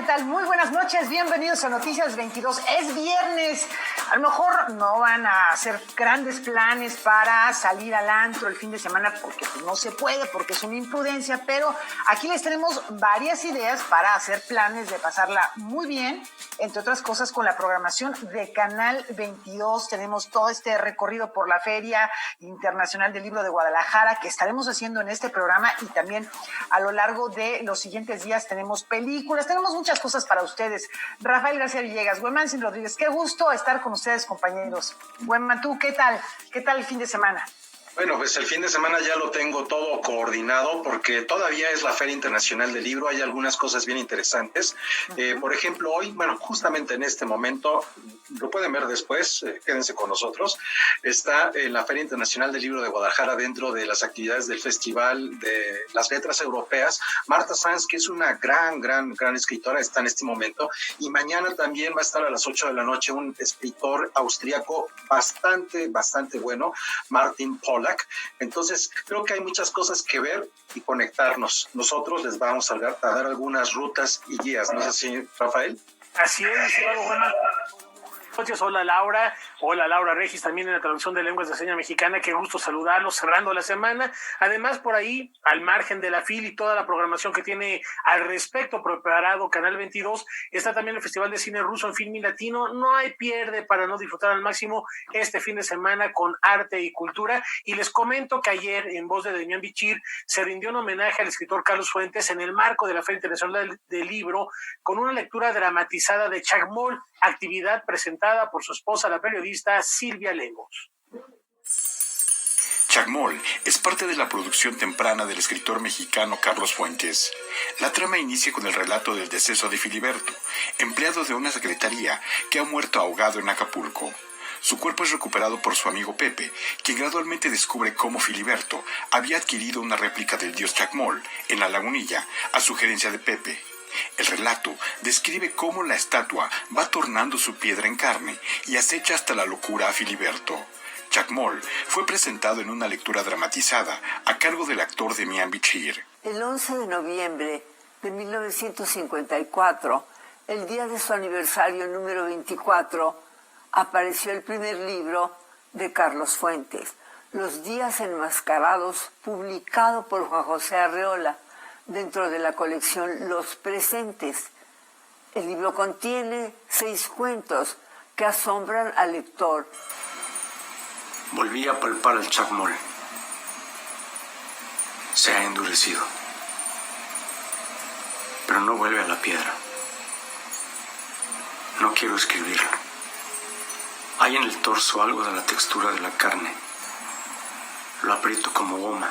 tal? Muy buenas noches, bienvenidos a Noticias 22. Es viernes, a lo mejor no van a hacer grandes planes para salir al antro el fin de semana porque pues, no se puede, porque es una imprudencia, pero aquí les tenemos varias ideas para hacer planes de pasarla muy bien, entre otras cosas con la programación de Canal 22. Tenemos todo este recorrido por la Feria Internacional del Libro de Guadalajara que estaremos haciendo en este programa, y también a lo largo de los siguientes días tenemos películas, tenemos muchas cosas para ustedes. Rafael García Villegas, Güemantzin Rodríguez, qué gusto estar con ustedes, compañeros. Güeman, ¿tú qué tal? ¿Qué tal el fin de semana? Bueno, pues el fin de semana ya lo tengo todo coordinado porque todavía es la Feria Internacional del Libro, hay algunas cosas bien interesantes. Por ejemplo, hoy, bueno, justamente en este momento, lo pueden ver después, quédense con nosotros, está en la Feria Internacional del Libro de Guadalajara dentro de las actividades del Festival de las Letras Europeas. Marta Sanz, que es una gran escritora, está en este momento, y mañana también va a estar a las 8 de la noche un escritor austríaco bastante bueno, Martin Pollack. Entonces, creo que hay muchas cosas que ver y conectarnos. Nosotros les vamos a dar algunas rutas y guías, ¿no es así, Rafael? Así es, buenas noches. Hola Laura Regis, también en la traducción de lenguas de señas mexicana. Qué gusto saludarlos cerrando la semana. Además, por ahí, al margen de la FIL y toda la programación que tiene al respecto preparado Canal 22, está también el Festival de Cine Ruso en Film y Latino. No hay pierde para no disfrutar al máximo este fin de semana con arte y cultura. Y les comento que ayer, en voz de Demián Bichir, se rindió un homenaje al escritor Carlos Fuentes en el marco de la Feria Internacional del Libro, con una lectura dramatizada de Chacmol, actividad presentada por su esposa, la periodista Silvia Lemos. Chacmol es parte de la producción temprana del escritor mexicano Carlos Fuentes. La trama inicia con el relato del deceso de Filiberto, empleado de una secretaría que ha muerto ahogado en Acapulco. Su cuerpo es recuperado por su amigo Pepe, quien gradualmente descubre cómo Filiberto había adquirido una réplica del dios Chacmol en la lagunilla a sugerencia de Pepe. El relato describe cómo la estatua va tornando su piedra en carne y acecha hasta la locura a Filiberto. Chacmol fue presentado en una lectura dramatizada a cargo del actor Demián Bichir. El 11 de noviembre de 1954, el día de su aniversario número 24, apareció el primer libro de Carlos Fuentes, Los días enmascarados, publicado por Juan José Arreola, dentro de la colección Los Presentes. El libro contiene 6 cuentos que asombran al lector. Volví a palpar el Chacmol. Se ha endurecido, pero no vuelve a la piedra. No quiero escribirlo. Hay en el torso algo de la textura de la carne. Lo aprieto como goma.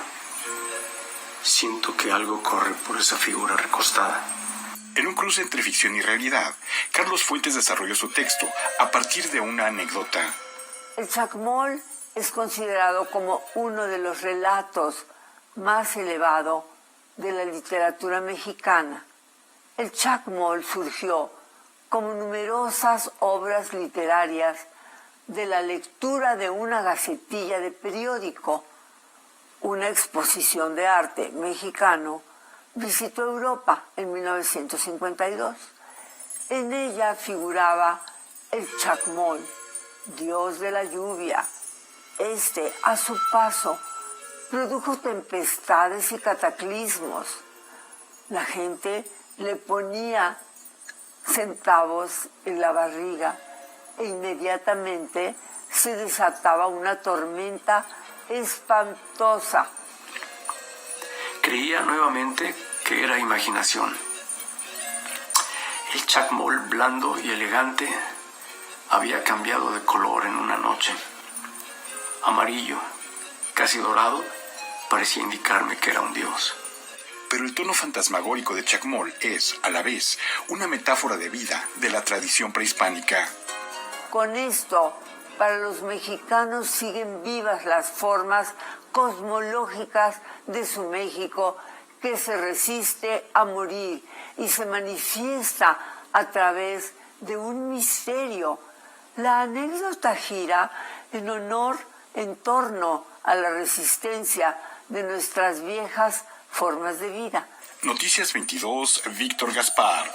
Siento que algo corre por esa figura recostada. En un cruce entre ficción y realidad, Carlos Fuentes desarrolló su texto a partir de una anécdota. El Chacmol es considerado como uno de los relatos más elevados de la literatura mexicana. El Chacmol surgió como numerosas obras literarias de la lectura de una gacetilla de periódico. Una exposición de arte mexicano visitó Europa en 1952. En ella figuraba el Chacmol, dios de la lluvia. A su paso, produjo tempestades y cataclismos. La gente le ponía centavos en la barriga e inmediatamente se desataba una tormenta espantosa. Creía nuevamente que era imaginación. El Chacmol, blando y elegante, había cambiado de color en una noche. Amarillo, casi dorado, parecía indicarme que era un dios. Pero el tono fantasmagórico de Chacmol es, a la vez, una metáfora de vida de la tradición prehispánica. Con esto, para los mexicanos siguen vivas las formas cosmológicas de su México, que se resiste a morir y se manifiesta a través de un misterio. La anécdota gira en torno a la resistencia de nuestras viejas formas de vida. Noticias 22, Víctor Gaspar.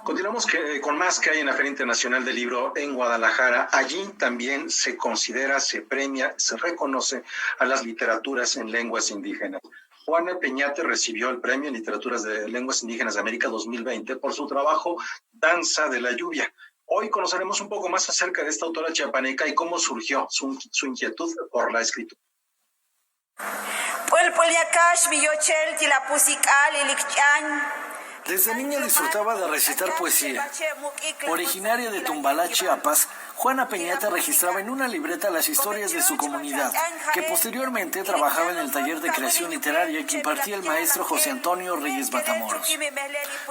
Continuamos con más que hay en la Feria Internacional del Libro en Guadalajara. Allí también se considera, se premia, se reconoce a las literaturas en lenguas indígenas. Juana Peñate recibió el Premio en Literaturas de Lenguas Indígenas de América 2020 por su trabajo Danza de la Lluvia. Hoy conoceremos un poco más acerca de esta autora chiapaneca y cómo surgió su inquietud por la escritura. Desde niña disfrutaba de recitar poesía. Originaria de Tumbalá, Chiapas, Juana Peñate registraba en una libreta las historias de su comunidad, que posteriormente trabajaba en el taller de creación literaria que impartía el maestro José Antonio Reyes Matamoros.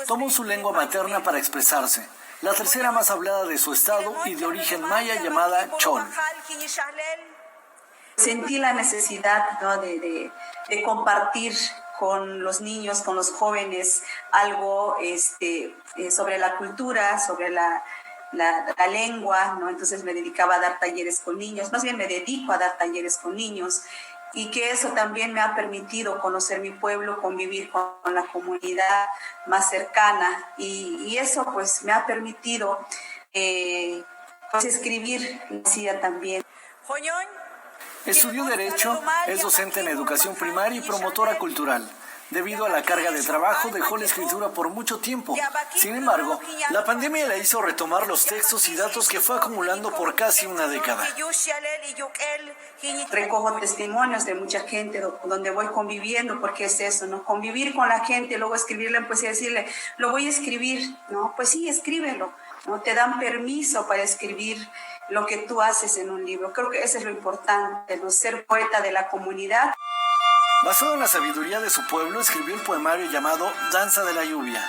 Tomó su lengua materna para expresarse, la tercera más hablada de su estado y de origen maya llamada Chol. Sentí la necesidad, ¿no?, de compartir con los niños, con los jóvenes, algo sobre la cultura, sobre la lengua, ¿no? Entonces me dedicaba a dar talleres con niños, más bien me dedico a dar talleres con niños, y que eso también me ha permitido conocer mi pueblo, convivir con la comunidad más cercana, y eso pues me ha permitido pues escribir poesía también. Estudió Derecho, es docente en educación primaria y promotora cultural. Debido a la carga de trabajo, dejó la escritura por mucho tiempo. Sin embargo, la pandemia la hizo retomar los textos y datos que fue acumulando por casi una década. Recojo testimonios de mucha gente donde voy conviviendo, porque es eso, ¿no? Convivir con la gente, luego escribirle en poesía, decirle, lo voy a escribir, ¿no? Pues sí, escríbelo, ¿no? Te dan permiso para escribir lo que tú haces en un libro. Creo que eso es lo importante, ¿no? Ser poeta de la comunidad. Basado en la sabiduría de su pueblo, escribió el poemario llamado Danza de la Lluvia.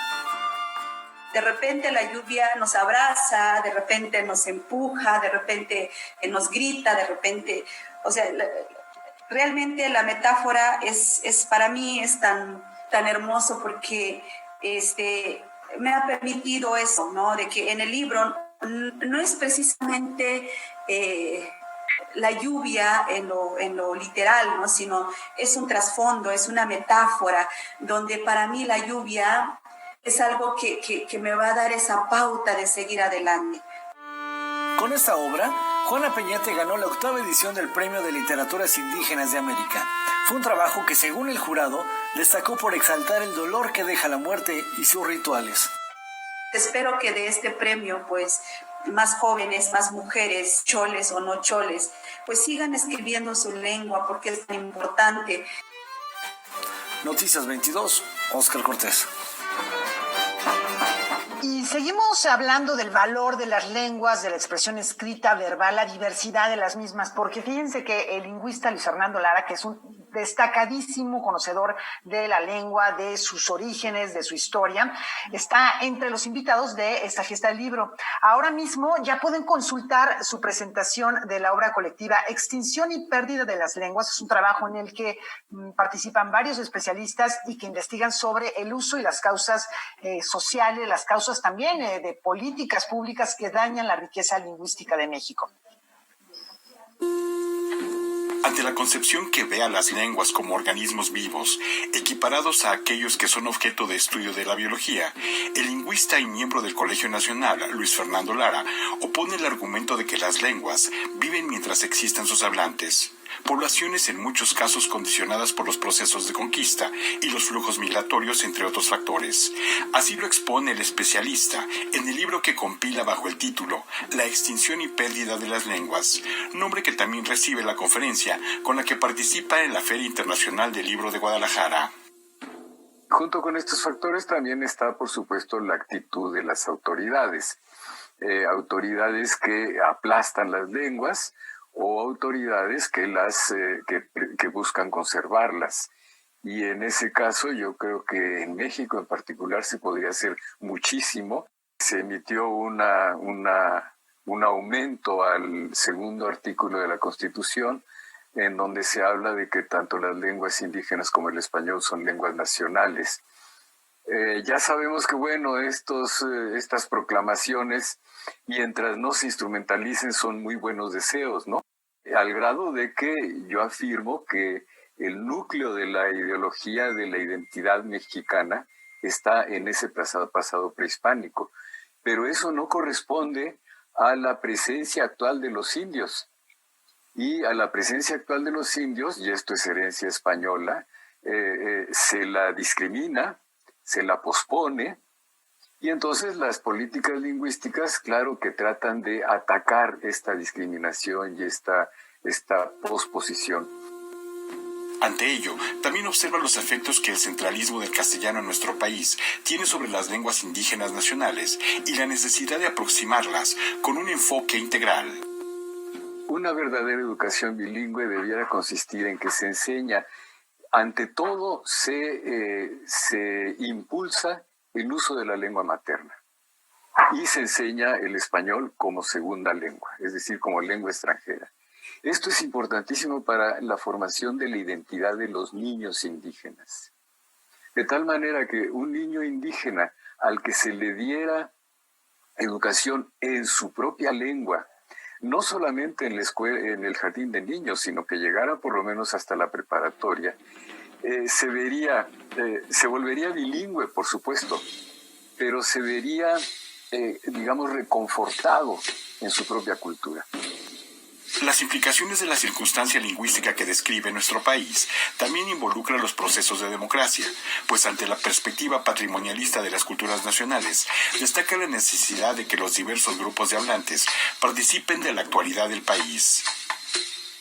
De repente la lluvia nos abraza, de repente nos empuja, de repente nos grita, de repente, o sea, realmente la metáfora es para mí es tan hermoso, porque me ha permitido eso, ¿no? De que en el libro no es precisamente la lluvia en lo literal, ¿no? Sino es un trasfondo, es una metáfora, donde para mí la lluvia es algo que me va a dar esa pauta de seguir adelante. Con esta obra, Juana Peñate ganó la 8ª edición del Premio de Literaturas Indígenas de América. Fue un trabajo que, según el jurado, destacó por exaltar el dolor que deja la muerte y sus rituales. Espero que de este premio, pues, más jóvenes, más mujeres, choles o no choles, pues sigan escribiendo su lengua, porque es tan importante. Noticias 22, Óscar Cortés. Y seguimos hablando del valor de las lenguas, de la expresión escrita, verbal, la diversidad de las mismas, porque fíjense que el lingüista Luis Fernando Lara, que es un destacadísimo conocedor de la lengua, de sus orígenes, de su historia, está entre los invitados de esta fiesta del libro. Ahora mismo ya pueden consultar su presentación de la obra colectiva Extinción y Pérdida de las Lenguas. Es un trabajo en el que participan varios especialistas y que investigan sobre el uso y las causas sociales, las causas también de políticas públicas que dañan la riqueza lingüística de México. Ante la concepción que ve a las lenguas como organismos vivos, equiparados a aquellos que son objeto de estudio de la biología, el lingüista y miembro del Colegio Nacional, Luis Fernando Lara, opone el argumento de que las lenguas viven mientras existan sus hablantes. Poblaciones en muchos casos condicionadas por los procesos de conquista y los flujos migratorios, entre otros factores. Así lo expone el especialista en el libro que compila bajo el título La extinción y pérdida de las lenguas, nombre que también recibe la conferencia con la que participa en la Feria Internacional del Libro de Guadalajara. Junto con estos factores también está, por supuesto, la actitud de las autoridades. Autoridades que aplastan las lenguas, o autoridades que que buscan conservarlas. Y en ese caso yo creo que en México en particular se podría hacer muchísimo. Se emitió un aumento al segundo artículo de la Constitución, en donde se habla de que tanto las lenguas indígenas como el español son lenguas nacionales. Ya sabemos que, bueno, estas proclamaciones, mientras no se instrumentalicen, son muy buenos deseos, ¿no? Al grado de que yo afirmo que el núcleo de la ideología de la identidad mexicana está en ese pasado prehispánico. Pero eso no corresponde a la presencia actual de los indios. Y a la presencia actual de los indios, y esto es herencia española, se la discrimina, se la pospone, y entonces las políticas lingüísticas, claro que tratan de atacar esta discriminación y esta posposición. Ante ello, también observa los efectos que el centralismo del castellano en nuestro país tiene sobre las lenguas indígenas nacionales y la necesidad de aproximarlas con un enfoque integral. Una verdadera educación bilingüe debiera consistir en que se enseña, ante todo se impulsa el uso de la lengua materna y se enseña el español como segunda lengua, es decir, como lengua extranjera. Esto es importantísimo para la formación de la identidad de los niños indígenas. De tal manera que un niño indígena al que se le diera educación en su propia lengua, no solamente en la escuela, en el jardín de niños, sino que llegara por lo menos hasta la preparatoria, se volvería bilingüe, por supuesto, pero se vería, digamos, reconfortado en su propia cultura. Las implicaciones de la circunstancia lingüística que describe nuestro país también involucran los procesos de democracia, pues ante la perspectiva patrimonialista de las culturas nacionales, destaca la necesidad de que los diversos grupos de hablantes participen de la actualidad del país.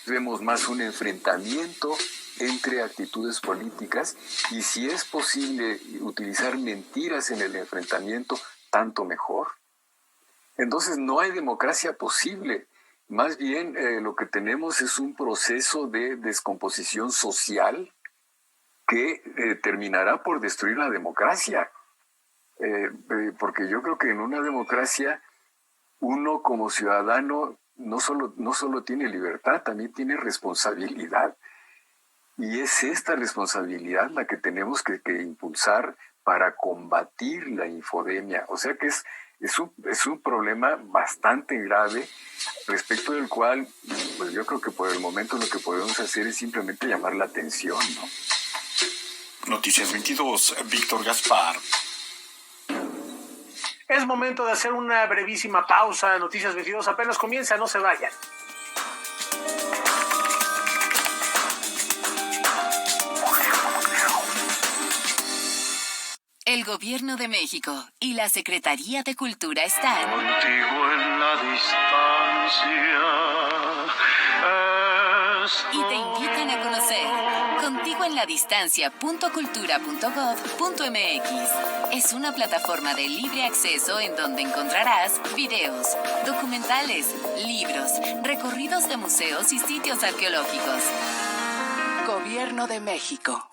Vemos más un enfrentamiento entre actitudes políticas y si es posible utilizar mentiras en el enfrentamiento, tanto mejor. Entonces no hay democracia posible. Más bien lo que tenemos es un proceso de descomposición social que terminará por destruir la democracia. Porque yo creo que en una democracia uno como ciudadano no solo tiene libertad, también tiene responsabilidad. Y es esta responsabilidad la que tenemos que impulsar para combatir la infodemia. O sea que es un problema bastante grave respecto del cual, pues yo creo que por el momento lo que podemos hacer es simplemente llamar la atención, ¿no? Noticias 22, Víctor Gaspar. Es momento de hacer una brevísima pausa. Noticias 22 apenas comienza, no se vayan. El Gobierno de México y la Secretaría de Cultura están contigo en la distancia. Y te invitan a conocer contigoenladistancia.cultura.gov.mx. Es una plataforma de libre acceso en donde encontrarás videos, documentales, libros, recorridos de museos y sitios arqueológicos. Gobierno de México.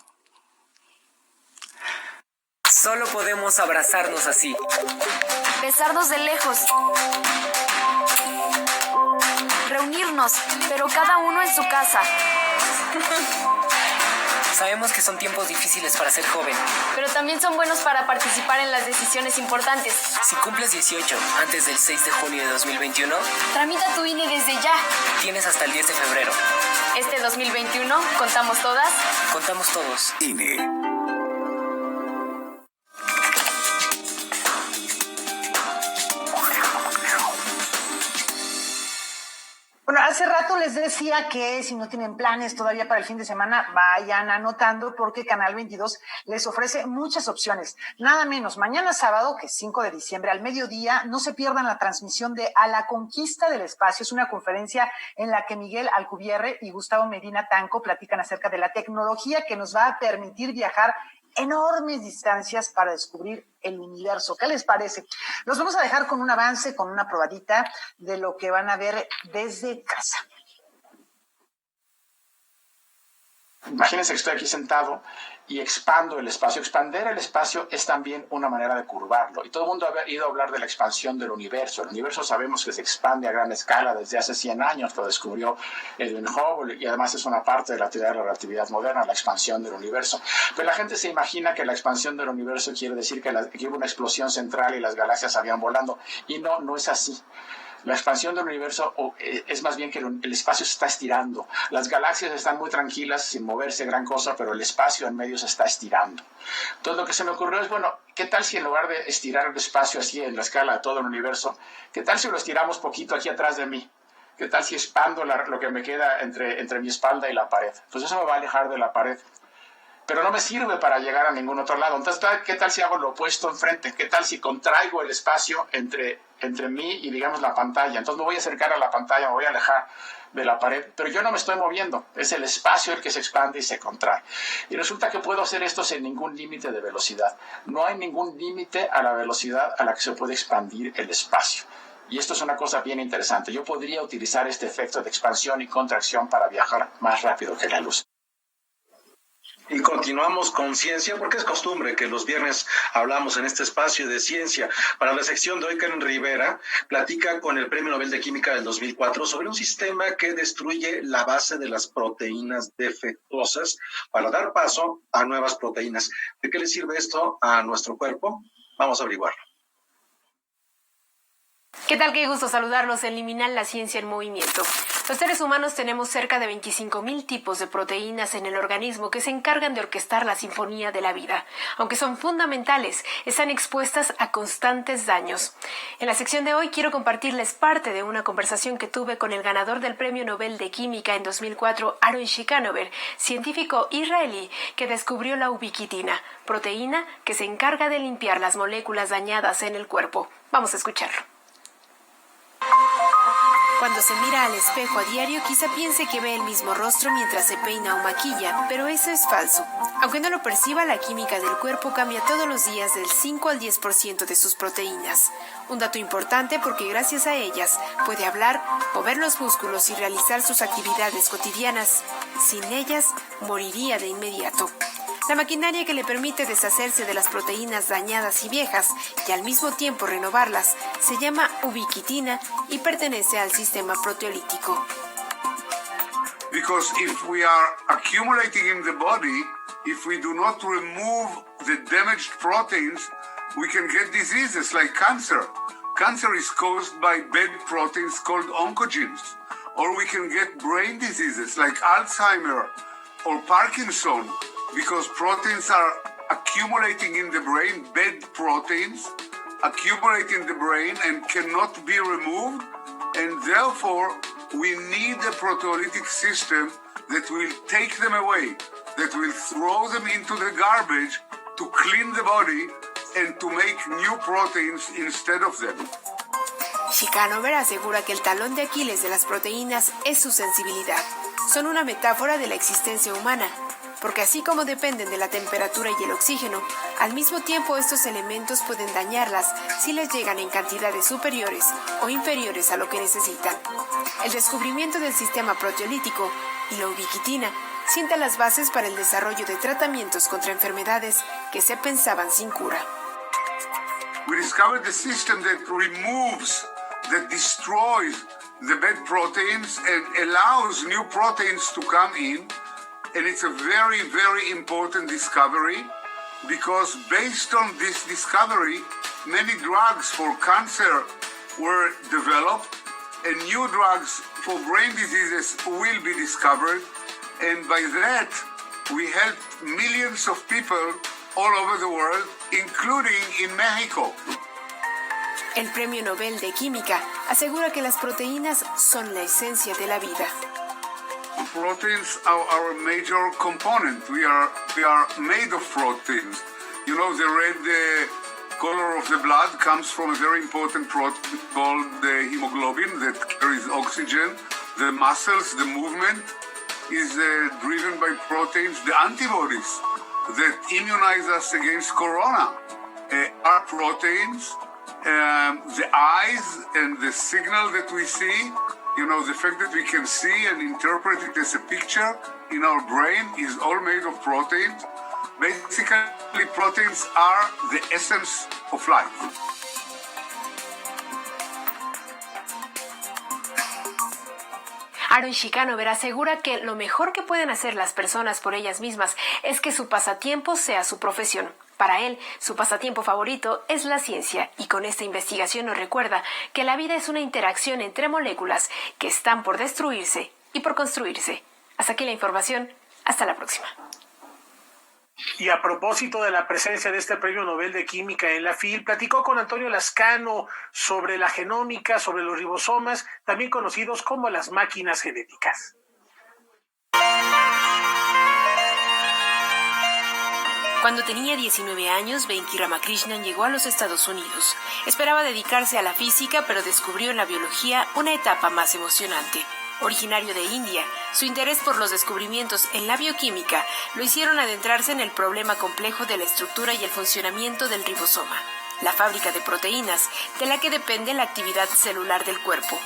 Solo podemos abrazarnos así. Besarnos de lejos. Reunirnos, pero cada uno en su casa. Sabemos que son tiempos difíciles para ser joven. Pero también son buenos para participar en las decisiones importantes. Si cumples 18 antes del 6 de junio de 2021, tramita tu INE desde ya. Tienes hasta el 10 de febrero. Este 2021, ¿contamos todas? Contamos todos. INE. Bueno, hace rato les decía que si no tienen planes todavía para el fin de semana, vayan anotando porque Canal 22 les ofrece muchas opciones. Nada menos, mañana sábado, que es 5 de diciembre, al mediodía, no se pierdan la transmisión de A la Conquista del Espacio. Es una conferencia en la que Miguel Alcubierre y Gustavo Medina Tanco platican acerca de la tecnología que nos va a permitir viajar enormes distancias para descubrir el universo. ¿Qué les parece? Los vamos a dejar con un avance, con una probadita de lo que van a ver desde casa. Imagínense que estoy aquí sentado y expando el espacio. Expander el espacio es también una manera de curvarlo. Y todo el mundo ha ido a hablar de la expansión del universo. El universo sabemos que se expande a gran escala desde hace 100 años. Lo descubrió Edwin Hubble y además es una parte de la teoría de la relatividad moderna, la expansión del universo. Pero la gente se imagina que la expansión del universo quiere decir que hubo una explosión central y las galaxias habían volando. Y no es así. La expansión del universo es más bien que el espacio se está estirando. Las galaxias están muy tranquilas, sin moverse gran cosa, pero el espacio en medio se está estirando. Entonces lo que se me ocurrió es, bueno, ¿qué tal si en lugar de estirar el espacio así en la escala de todo el universo, qué tal si lo estiramos poquito aquí atrás de mí? ¿Qué tal si expando lo que me queda entre mi espalda y la pared? Pues eso me va a alejar de la pared. Pero no me sirve para llegar a ningún otro lado. Entonces, ¿qué tal si hago lo opuesto enfrente? ¿Qué tal si contraigo el espacio entre mí y, digamos, la pantalla? Entonces me voy a acercar a la pantalla, me voy a alejar de la pared, pero yo no me estoy moviendo. Es el espacio el que se expande y se contrae. Y resulta que puedo hacer esto sin ningún límite de velocidad. No hay ningún límite a la velocidad a la que se puede expandir el espacio. Y esto es una cosa bien interesante. Yo podría utilizar este efecto de expansión y contracción para viajar más rápido que la luz. Y continuamos con ciencia, porque es costumbre que los viernes hablamos en este espacio de ciencia. Para la sección de hoy, Karen Rivera platica con el Premio Nobel de Química del 2004 sobre un sistema que destruye la base de las proteínas defectuosas para dar paso a nuevas proteínas. ¿De qué le sirve esto a nuestro cuerpo? Vamos a averiguarlo. ¿Qué tal? Qué gusto saludarlos en Liminal, la ciencia en movimiento. Los seres humanos tenemos cerca de 25,000 tipos de proteínas en el organismo que se encargan de orquestar la sinfonía de la vida. Aunque son fundamentales, están expuestas a constantes daños. En la sección de hoy quiero compartirles parte de una conversación que tuve con el ganador del Premio Nobel de Química en 2004, Aaron Shikanover, científico israelí que descubrió la ubiquitina, proteína que se encarga de limpiar las moléculas dañadas en el cuerpo. Vamos a escucharlo. Cuando se mira al espejo a diario, quizá piense que ve el mismo rostro mientras se peina o maquilla, pero eso es falso. Aunque no lo perciba, la química del cuerpo cambia todos los días del 5 al 10% de sus proteínas. Un dato importante porque gracias a ellas puede hablar, mover los músculos y realizar sus actividades cotidianas. Sin ellas, moriría de inmediato. La maquinaria que le permite deshacerse de las proteínas dañadas y viejas y al mismo tiempo renovarlas se llama ubiquitina y pertenece al sistema proteolítico. Because if we are accumulating in the body, if we do not remove the damaged proteins, we can get diseases like cancer. Cancer is caused by bad proteins called oncogenes. Or we can get brain diseases like Alzheimer or Parkinson, because proteins are accumulating in the brain, bad proteins accumulate in the brain and cannot be removed, and therefore we need a proteolytic system that will take them away, that will throw them into the garbage to clean the body and to make new proteins instead of them. Shikanover asegura que el talón de Aquiles de las proteínas es su sensibilidad. Son una metáfora de la existencia humana, porque así como dependen de la temperatura y el oxígeno, al mismo tiempo estos elementos pueden dañarlas si les llegan en cantidades superiores o inferiores a lo que necesitan. El descubrimiento del sistema proteolítico y la ubiquitina sientan las bases para el desarrollo de tratamientos contra enfermedades que se pensaban sin cura. We discovered the system that removes, that destroys the bad proteins and allows new proteins to come in. And it's a very, very important discovery because based on this discovery, many drugs for cancer were developed and new drugs for brain diseases will be discovered. And by that, we helped millions of people all over the world, including in Mexico. El Premio Nobel de Química asegura que las proteínas son la esencia de la vida. Proteins are our major component. We are made of proteins. You know, the red color of the blood comes from a very important protein called the hemoglobin that carries oxygen. The muscles, the movement is driven by proteins. The antibodies that immunize us against corona are proteins. The eyes and the signal that we see, you know, the fact that we can see and interpret it as a picture in our brain is all made of proteins. Basically, proteins are the essence of life. Aaron Shikanover asegura que lo mejor que pueden hacer las personas por ellas mismas es que su pasatiempo sea su profesión. Para él, su pasatiempo favorito es la ciencia y con esta investigación nos recuerda que la vida es una interacción entre moléculas que están por destruirse y por construirse. Hasta aquí la información. Hasta la próxima. Y a propósito de la presencia de este Premio Nobel de Química en la FIL, platicó con Antonio Lascano sobre la genómica, sobre los ribosomas, también conocidos como las máquinas genéticas. Cuando tenía 19 años, Venki Ramakrishnan llegó a los Estados Unidos. Esperaba dedicarse a la física, pero descubrió en la biología una etapa más emocionante. Originario de India, su interés por los descubrimientos en la bioquímica lo hicieron adentrarse en el problema complejo de la estructura y el funcionamiento del ribosoma, la fábrica de proteínas de la que depende la actividad celular del cuerpo.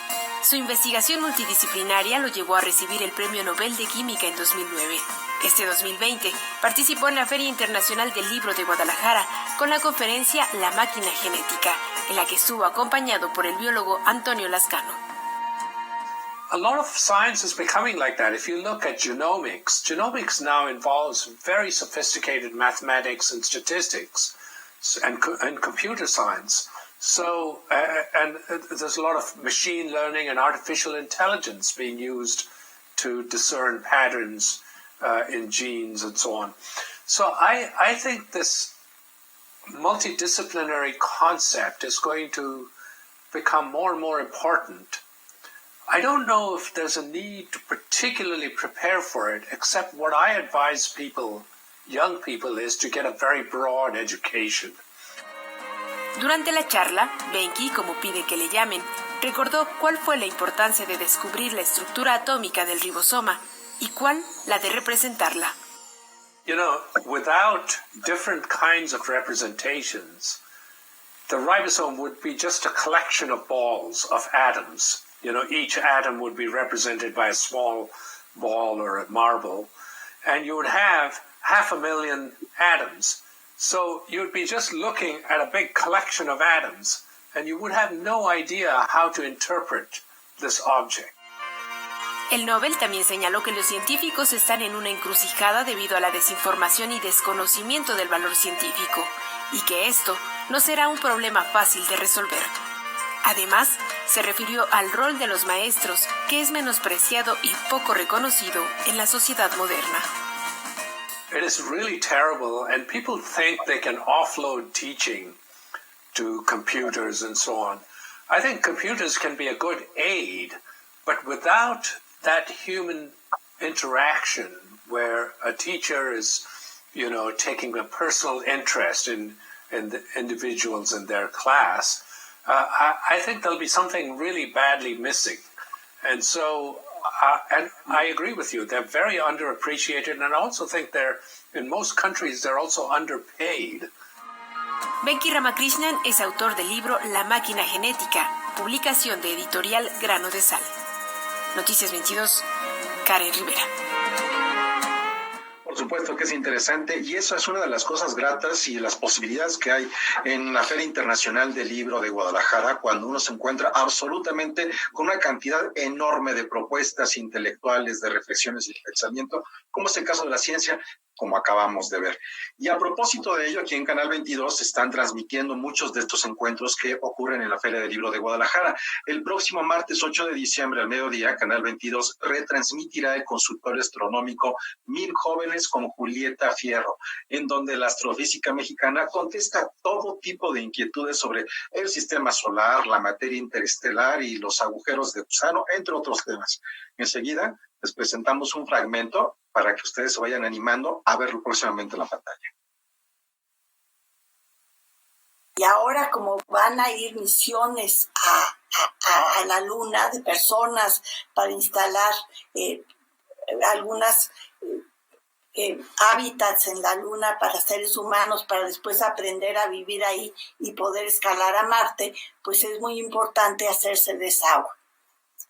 Su investigación multidisciplinaria lo llevó a recibir el Premio Nobel de Química en 2009. Este 2020 participó en la Feria Internacional del Libro de Guadalajara con la conferencia La Máquina Genética, en la que estuvo acompañado por el biólogo Antonio Lascano. A lot of science is becoming like that. If you look at genomics, genomics now involves very sophisticated mathematics and statistics and computer science. So, and there's a lot of machine learning and artificial intelligence being used to discern patterns in genes and so on. So I think this multidisciplinary concept is going to become more and more important. I don't know if there's a need to particularly prepare for it, except what I advise people, young people, is to get a very broad education. Durante la charla, Venki, como pide que le llamen, recordó cuál fue la importancia de descubrir la estructura atómica del ribosoma y cuál la de representarla. You know, without different kinds of representations, the ribosome would be just a collection of balls of atoms. You know, each atom would be represented by a small ball or a marble, and you would have 500,000 atoms. So you'd be just looking at a big collection of atoms, and you would have no idea how to interpret this object. El Nobel también señaló que los científicos están en una encrucijada debido a la desinformación y desconocimiento del valor científico, y que esto no será un problema fácil de resolver. Además, se refirió al rol de los maestros, que es menospreciado y poco reconocido en la sociedad moderna. It is really terrible, and people think they can offload teaching to computers and so on. I think computers can be a good aid, but without that human interaction where a teacher is, you know, taking a personal interest in the individuals in their class, I think there'll be something really badly missing. And so, and I agree with you, they're very underappreciated, and I also think in most countries, they're also underpaid. Venki Ramakrishnan es autor del libro La Máquina Genética, publicación de editorial Grano de Sal. Noticias 22, Karen Rivera. Por supuesto que es interesante y eso es una de las cosas gratas y de las posibilidades que hay en la Feria Internacional del Libro de Guadalajara cuando uno se encuentra absolutamente con una cantidad enorme de propuestas intelectuales, de reflexiones y de pensamiento, como es el caso de la ciencia, como acabamos de ver. Y a propósito de ello, aquí en Canal 22 se están transmitiendo muchos de estos encuentros que ocurren en la Feria del Libro de Guadalajara. El próximo martes 8 de diciembre al mediodía, Canal 22 retransmitirá el consultorio astronómico 1000 jóvenes con Julieta Fierro, en donde la astrofísica mexicana contesta todo tipo de inquietudes sobre el sistema solar, la materia interestelar y los agujeros de gusano, entre otros temas. Enseguida les presentamos un fragmento para que ustedes se vayan animando a verlo próximamente en la pantalla. Y ahora, como van a ir misiones a la Luna de personas para instalar algunas hábitats en la Luna para seres humanos, para después aprender a vivir ahí y poder escalar a Marte, pues es muy importante hacerse de esa agua.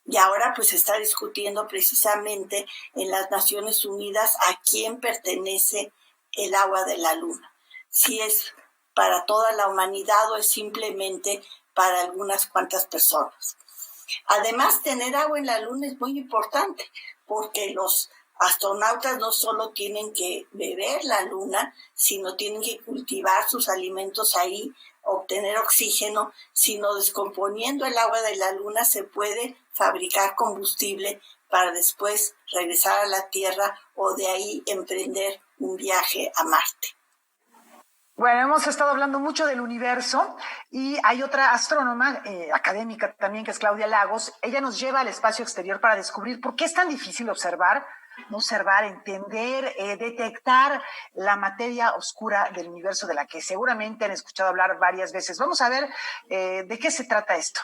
Y ahora pues se está discutiendo precisamente en las Naciones Unidas a quién pertenece el agua de la Luna. Si es para toda la humanidad o es simplemente para algunas cuantas personas. Además, tener agua en la Luna es muy importante porque los astronautas no solo tienen que beber la luna, sino tienen que cultivar sus alimentos ahí, obtener oxígeno, sino descomponiendo el agua de la luna se puede fabricar combustible para después regresar a la Tierra o de ahí emprender un viaje a Marte. Bueno, hemos estado hablando mucho del universo y hay otra astrónoma académica también que es Claudia Lagos. Ella nos lleva al espacio exterior para descubrir por qué es tan difícil observar, entender, detectar la materia oscura del universo de la que seguramente han escuchado hablar varias veces. Vamos a ver de qué se trata esto.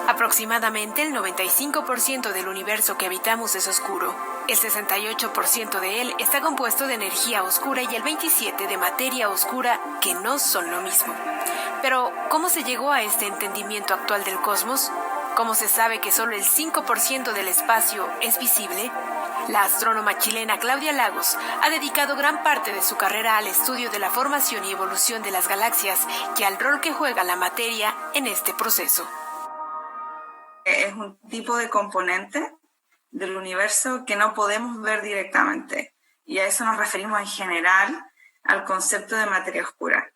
Aproximadamente el 95% del universo que habitamos es oscuro. El 68% de él está compuesto de energía oscura y el 27% de materia oscura, que no son lo mismo. Pero, ¿cómo se llegó a este entendimiento actual del cosmos? ¿Cómo se sabe que solo el 5% del espacio es visible? La astrónoma chilena Claudia Lagos ha dedicado gran parte de su carrera al estudio de la formación y evolución de las galaxias y al rol que juega la materia en este proceso. Es un tipo de componente del universo que no podemos ver directamente, y a eso nos referimos en general al concepto de materia oscura.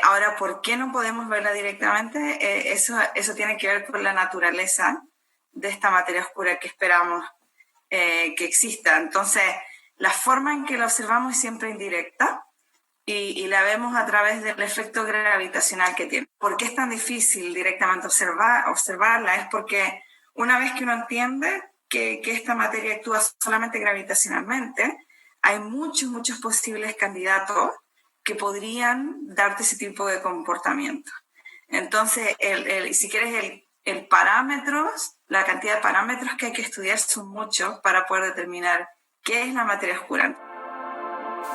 Ahora, ¿por qué no podemos verla directamente? Eso tiene que ver con la naturaleza de esta materia oscura que esperamos que exista. Entonces, la forma en que la observamos es siempre indirecta y la vemos a través del efecto gravitacional que tiene. ¿Por qué es tan difícil directamente observarla? Es porque una vez que uno entiende que esta materia actúa solamente gravitacionalmente, hay muchos posibles candidatos que podrían darte ese tipo de comportamiento. Entonces, si quieres, el parámetros, la cantidad de parámetros que hay que estudiar son muchos para poder determinar qué es la materia oscura.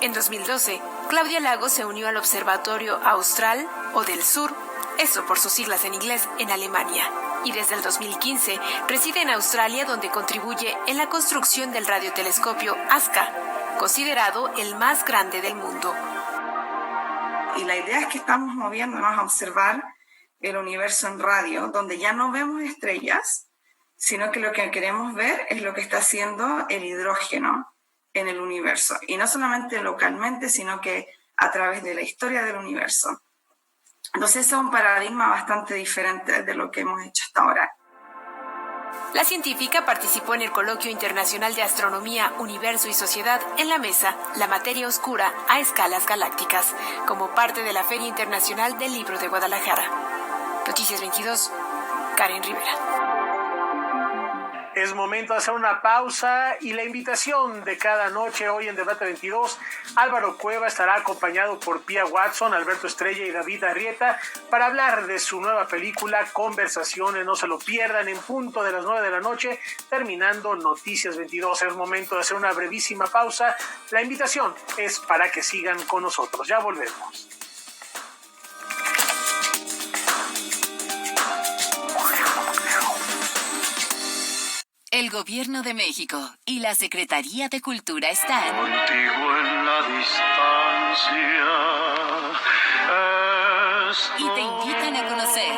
En 2012, Claudia Lagos se unió al Observatorio Austral o del Sur, eso por sus siglas en inglés, en Alemania. Y desde el 2015 reside en Australia, donde contribuye en la construcción del radiotelescopio ASCA, considerado el más grande del mundo. Y la idea es que estamos moviéndonos a observar el universo en radio, donde ya no vemos estrellas, sino que lo que queremos ver es lo que está haciendo el hidrógeno en el universo. Y no solamente localmente, sino que a través de la historia del universo. Entonces, es un paradigma bastante diferente de lo que hemos hecho hasta ahora. La científica participó en el Coloquio Internacional de Astronomía, Universo y Sociedad en la mesa La materia oscura a escalas galácticas, como parte de la Feria Internacional del Libro de Guadalajara. Noticias 22, Karen Rivera. Es momento de hacer una pausa y la invitación de cada noche hoy en Debate 22. Álvaro Cueva estará acompañado por Pia Watson, Alberto Estrella y David Arrieta para hablar de su nueva película Conversaciones. No se lo pierdan, en punto de las 9 de la noche, terminando Noticias 22. Es momento de hacer una brevísima pausa. La invitación es para que sigan con nosotros. Ya volvemos. El Gobierno de México y la Secretaría de Cultura están contigo en la distancia. Y te invitan a conocer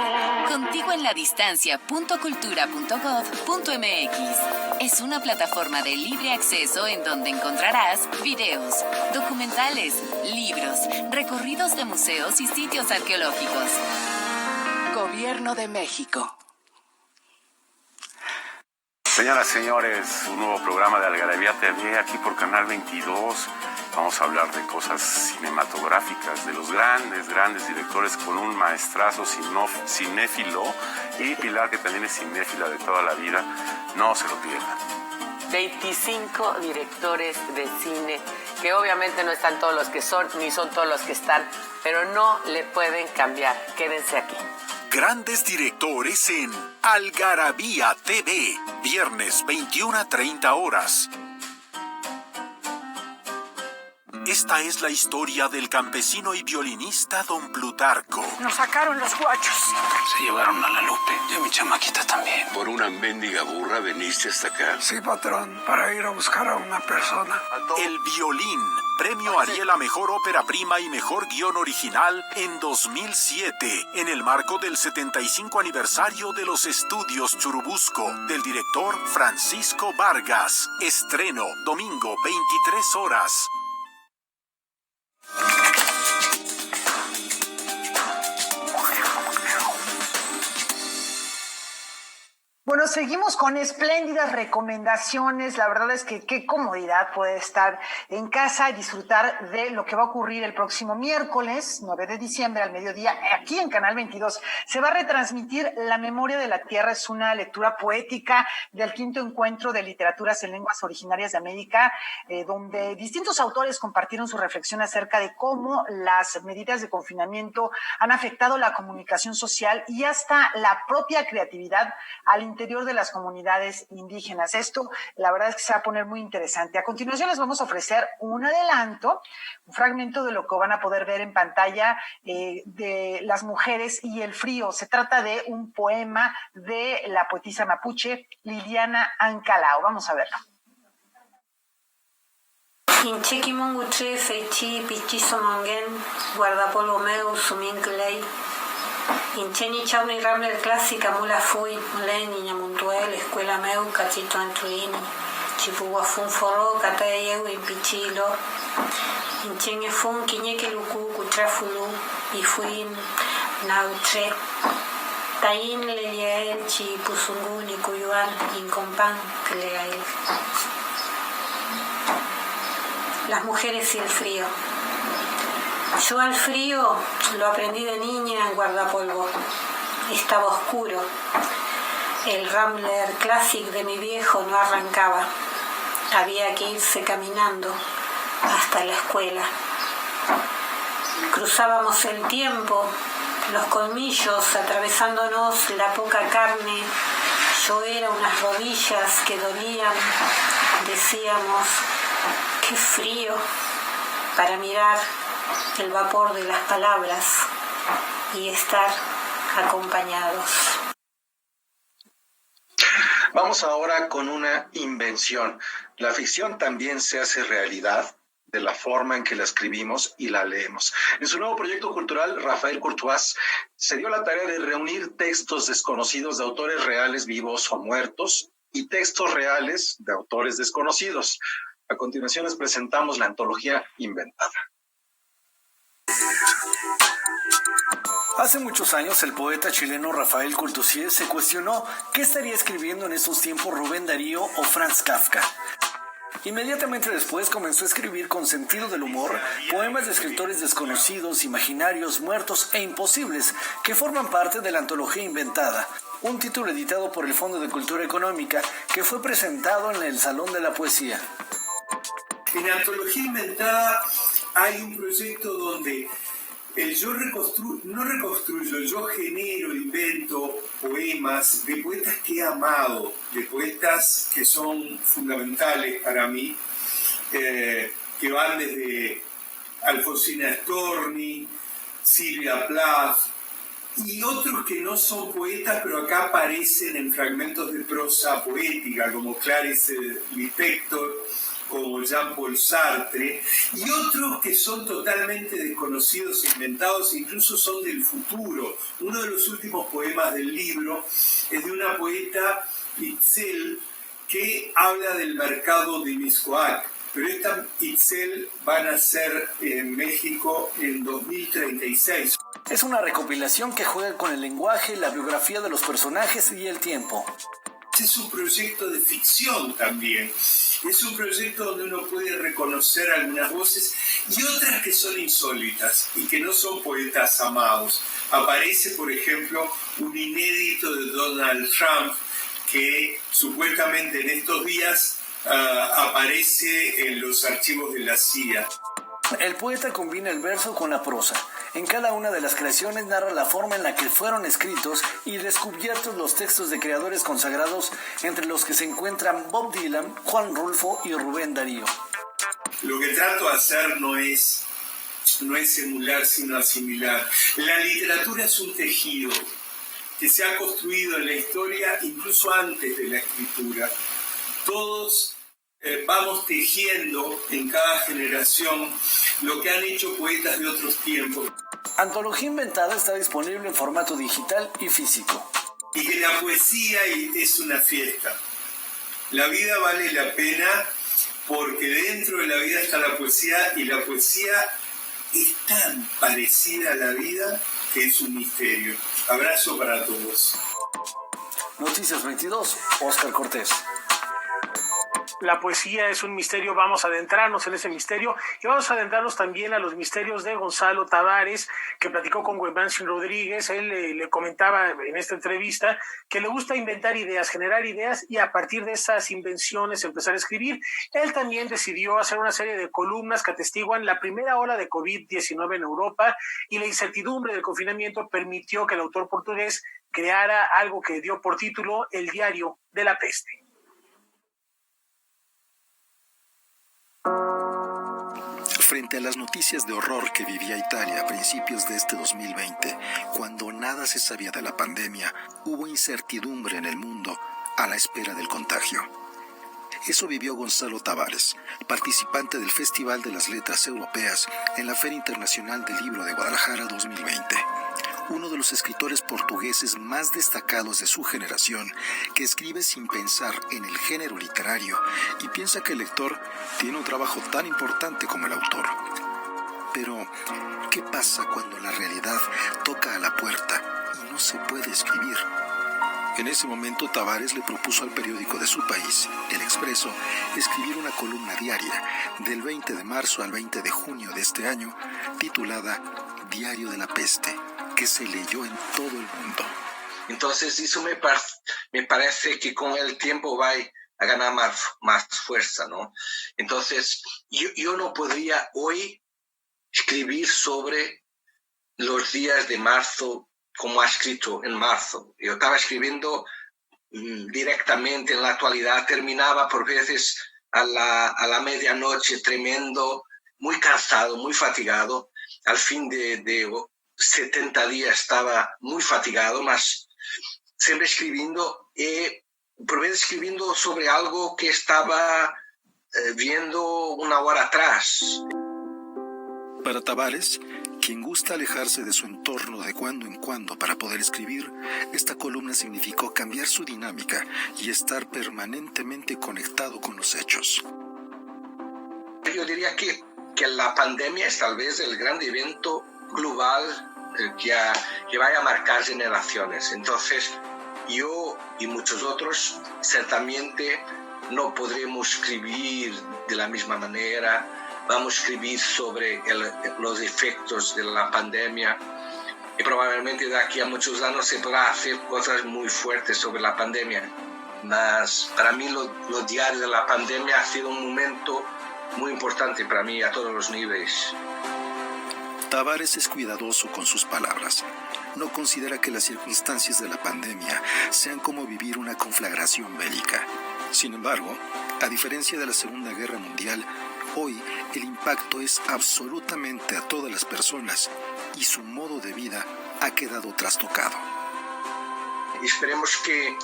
Contigo en la Distancia.cultura.gov.mx. Es una plataforma de libre acceso en donde encontrarás videos, documentales, libros, recorridos de museos y sitios arqueológicos. Gobierno de México. Señoras y señores, un nuevo programa de Algarabía TV aquí por Canal 22. Vamos a hablar de cosas cinematográficas, de los grandes directores con un maestrazo cinéfilo, y Pilar, que también es cinéfila de toda la vida. No se lo pierdan. 25 directores de cine, que obviamente no están todos los que son, ni son todos los que están, pero no le pueden cambiar. Quédense aquí. Grandes directores en Algarabía TV, viernes 21 a 30 horas. Esta es la historia del campesino y violinista don Plutarco. Nos sacaron los guachos. Se llevaron a la Lupe y a mi chamaquita también. ¿Por una mendiga burra veniste hasta acá? Sí, patrón, para ir a buscar a una persona. El violín, premio Ariel a Mejor Ópera Prima y Mejor Guión Original en 2007, en el marco del 75 aniversario de los estudios Churubusco, del director Francisco Vargas. Estreno, domingo, 23 horas. Bueno, seguimos con espléndidas recomendaciones. La verdad es que qué comodidad puede estar en casa y disfrutar de lo que va a ocurrir el próximo miércoles, 9 de diciembre al mediodía, aquí en Canal 22. Se va a retransmitir La Memoria de la Tierra. Es una lectura poética del 5º Encuentro de Literaturas en Lenguas Originarias de América, donde distintos autores compartieron su reflexión acerca de cómo las medidas de confinamiento han afectado la comunicación social y hasta la propia creatividad al interior de las comunidades indígenas. Esto, la verdad es que se va a poner muy interesante. A continuación les vamos a ofrecer un adelanto, un fragmento de lo que van a poder ver en pantalla de Las mujeres y el frío. Se trata de un poema de la poetisa mapuche Liliana Ancalao. Vamos a verlo. Inchequimongutre, Feichi, Pichisomongen, Guardapolvo meu, Suminclei. Incheni Chauni Ramler Clásica, Mula Fui, Muleni, Ñamuntuel, Escuela Meu, Cachito Antuini, Chipugua Fun Forro, Catayeu, Impichilo, Inchenge Fun, Quiñeque Lucu, Cutrafulu, Ifuin, Nautre, Taín, Leliael, Chipusungun, Nicuyuan, Incompan, Cleael. Las mujeres y el frío. Yo al frío lo aprendí de niña en Guardapolvo. Estaba oscuro. El Rambler Classic de mi viejo no arrancaba. Había que irse caminando hasta la escuela. Cruzábamos el tiempo, los colmillos atravesándonos la poca carne. Yo era unas rodillas que dolían. Decíamos, qué frío, para mirar el vapor de las palabras y estar acompañados. Vamos ahora con una invención. La ficción también se hace realidad de la forma en que la escribimos y la leemos. En su nuevo proyecto cultural, Rafael Courtois se dio la tarea de reunir textos desconocidos de autores reales vivos o muertos y textos reales de autores desconocidos. A continuación les presentamos la antología Inventada. Hace muchos años el poeta chileno Rafael Courtois se cuestionó qué estaría escribiendo en esos tiempos Rubén Darío o Franz Kafka. Inmediatamente después comenzó a escribir con sentido del humor poemas de escritores desconocidos, imaginarios, muertos e imposibles que forman parte de la antología Inventada, un título editado por el Fondo de Cultura Económica que fue presentado en el Salón de la Poesía. En la antología Inventada hay un proyecto donde yo no reconstruyo, yo genero, invento poemas de poetas que he amado, de poetas que son fundamentales para mí, que van desde Alfonsina Storni, Silvia Plath, y otros que no son poetas, pero acá aparecen en fragmentos de prosa poética, como Clarice Lispector, como Jean-Paul Sartre, y otros que son totalmente desconocidos, inventados, incluso son del futuro. Uno de los últimos poemas del libro es de una poeta, Itzel, que habla del mercado de Mixcoac, pero esta Itzel va a nacer en México en 2036. Es una recopilación que juega con el lenguaje, la biografía de los personajes y el tiempo. Es un proyecto de ficción también. Es un proyecto donde uno puede reconocer algunas voces y otras que son insólitas y que no son poetas amados. Aparece, por ejemplo, un inédito de Donald Trump que supuestamente en estos días aparece en los archivos de la CIA. El poeta combina el verso con la prosa. En cada una de las creaciones narra la forma en la que fueron escritos y descubiertos los textos de creadores consagrados, entre los que se encuentran Bob Dylan, Juan Rulfo y Rubén Darío. Lo que trato de hacer no es emular, sino asimilar. La literatura es un tejido que se ha construido en la historia incluso antes de la escritura. Todos vamos tejiendo en cada generación lo que han hecho poetas de otros tiempos. Antología Inventada está disponible en formato digital y físico. Y que la poesía es una fiesta. La vida vale la pena porque dentro de la vida está la poesía, y la poesía es tan parecida a la vida que es un misterio. Abrazo para todos. Noticias 22, Óscar Cortés. La poesía es un misterio, vamos a adentrarnos en ese misterio y vamos a adentrarnos también a los misterios de Gonzalo Tavares, que platicó con Webansin Rodríguez. Él le comentaba en esta entrevista que le gusta inventar ideas, generar ideas y a partir de esas invenciones empezar a escribir. Él también decidió hacer una serie de columnas que atestiguan la primera ola de COVID-19 en Europa, y la incertidumbre del confinamiento permitió que el autor portugués creara algo que dio por título El Diario de la Peste. Frente a las noticias de horror que vivía Italia a principios de este 2020, cuando nada se sabía de la pandemia, hubo incertidumbre en el mundo a la espera del contagio. Eso vivió Gonzalo Tavares, participante del Festival de las Letras Europeas en la Feria Internacional del Libro de Guadalajara 2020. Uno de los escritores portugueses más destacados de su generación, que escribe sin pensar en el género literario y piensa que el lector tiene un trabajo tan importante como el autor. Pero, ¿qué pasa cuando la realidad toca a la puerta y no se puede escribir? En ese momento, Tavares le propuso al periódico de su país, El Expreso, escribir una columna diaria del 20 de marzo al 20 de junio de este año, titulada Diario de la Peste, que se leyó en todo el mundo. Entonces eso me parece que con el tiempo va a ganar más fuerza, ¿no? Entonces yo no podría hoy escribir sobre los días de marzo como ha escrito en marzo. Yo estaba escribiendo directamente en la actualidad, terminaba por veces a la medianoche tremendo, muy cansado, muy fatigado. Al fin de 70 días estaba muy fatigado, mas siempre escribiendo, por vez escribiendo sobre algo que estaba viendo una hora atrás. Para Tavares, quien gusta alejarse de su entorno de cuando en cuando para poder escribir, esta columna significó cambiar su dinámica y estar permanentemente conectado con los hechos. Yo diría que la pandemia es tal vez el gran evento global que vaya a marcar generaciones. Entonces, yo y muchos otros ciertamente no podremos escribir de la misma manera. Vamos a escribir sobre los efectos de la pandemia y probablemente de aquí a muchos años se podrá hacer cosas muy fuertes sobre la pandemia. Mas para mí los diarios de la pandemia ha sido un momento muy importante para mí a todos los niveles. Tavares es cuidadoso con sus palabras. No considera que las circunstancias de la pandemia sean como vivir una conflagración bélica. Sin embargo, a diferencia de la Segunda Guerra Mundial, hoy el impacto es absolutamente a todas las personas y su modo de vida ha quedado trastocado. Esperemos que